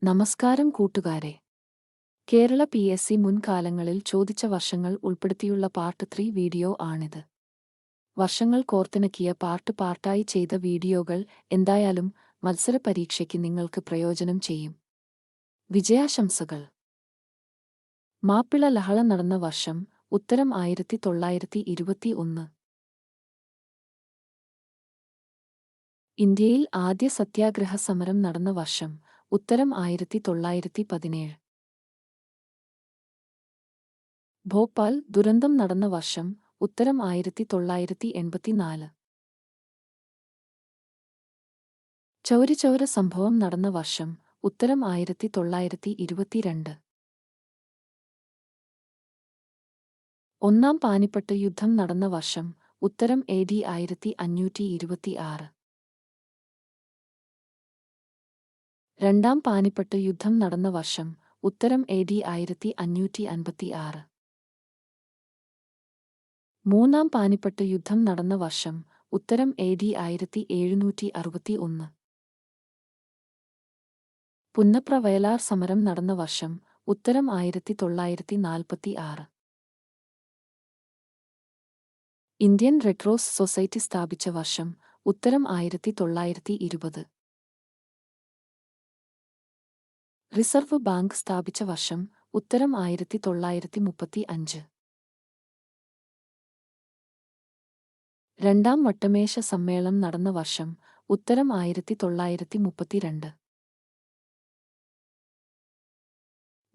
നമസ്കാരം കൂട്ടുകാരെ. കേരള PSC മുൻകാലങ്ങളിൽ ചോദിച്ച വർഷങ്ങൾ ഉൾപ്പെടുത്തിയുള്ള പാർട്ട് 3 വീഡിയോ ആണിത്. വർഷങ്ങൾ കോർത്തിണക്കിയ പാർട്ടായി ചെയ്ത വീഡിയോകൾ എന്തായാലും മത്സര പരീക്ഷയ്ക്ക് നിങ്ങൾക്ക് പ്രയോജനം ചെയ്യും. വിജയാശംസകൾ. മാപ്പിള ലഹള നടന്ന വർഷം. ഉത്തരം 1921. ഇന്ത്യയിൽ ആദ്യ സത്യാഗ്രഹ സമരം നടന്ന വർഷം. ഉത്തരം 1917. ഭോപ്പാൽ ദുരന്തം നടന്ന വർഷം. ഉത്തരം 1984. ചൗരിചൗര സംഭവം നടന്ന വർഷം. ഉത്തരം 1922. ഒന്നാം പാനിപ്പട്ട് യുദ്ധം നടന്ന വർഷം. ഉത്തരം AD 1526. രണ്ടാം പാനിപ്പട്ട് യുദ്ധം നടന്ന വർഷം. ഉത്തരം AD 1556. മൂന്നാം പാനിപ്പട്ട് യുദ്ധം നടന്ന വർഷം. ഉത്തരം AD 1761. പുന്നപ്ര വയലാർ സമരം നടന്ന വർഷം. ഉത്തരം 1946. ഇന്ത്യൻ റെഡ് ക്രോസ് സൊസൈറ്റി സ്ഥാപിച്ച വർഷം. ഉത്തരം 1920. റിസർവ് ബാങ്ക് സ്ഥാപിച്ച വർഷം. ഉത്തരം 1935. രണ്ടാം വട്ടമേശ സമ്മേളനം നടന്ന വർഷം. ഉത്തരം 1932.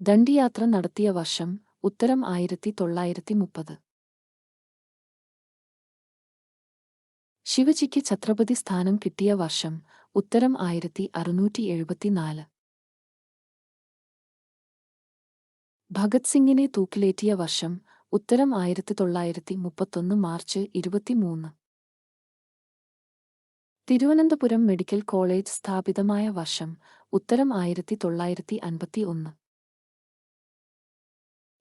ദണ്ഡിയാത്ര നടത്തിയ വർഷം. ഉത്തരം 1930. ശിവജിക്ക് ഛത്രപതി സ്ഥാനം കിട്ടിയ വർഷം. ഉത്തരം 1674. ഭഗത് സിംഗിനെ തൂക്കിലേറ്റിയ വർഷം. ഉത്തരം 1931 മാർച്ച് 23. തിരുവനന്തപുരം മെഡിക്കൽ കോളേജ് സ്ഥാപിതമായ വർഷം. ഉത്തരം 1951.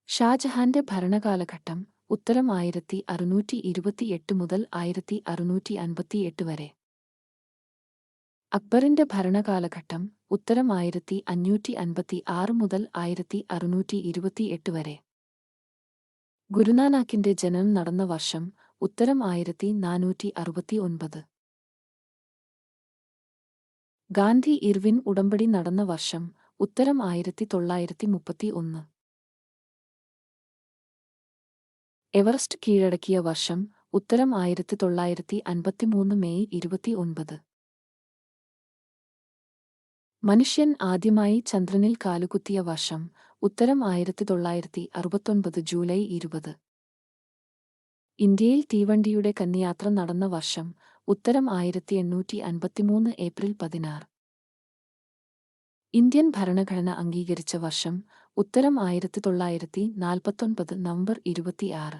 ഷാജഹാന്റെ ഭരണകാലഘട്ടം. ഉത്തരം 1628 മുതൽ 1658 വരെ. അക്ബറിന്റെ ഭരണകാലഘട്ടം. ഉത്തരം 1556 മുതൽ 1628 വരെ. ഗുരുനാനാക്കിന്റെ ജനനം നടന്ന വർഷം. ഉത്തരം 1469. ഗാന്ധി ഇർവിൻ ഉടമ്പടി നടന്ന വർഷം. ഉത്തരം 1931. എവറസ്റ്റ് കീഴടക്കിയ വർഷം. ഉത്തരം 1953 മെയ് 29. മനുഷ്യൻ ആദ്യമായി ചന്ദ്രനിൽ കാലുകുത്തിയ വർഷം. ഉത്തരം 1969 ജൂലൈ 20. ഇന്ത്യയിൽ തീവണ്ടിയുടെ കന്നിയാത്ര നടന്ന വർഷം. ഉത്തരം 1853 ഏപ്രിൽ 16. ഇന്ത്യൻ ഭരണഘടന അംഗീകരിച്ച വർഷം. ഉത്തരം 1949 നവംബർ 26.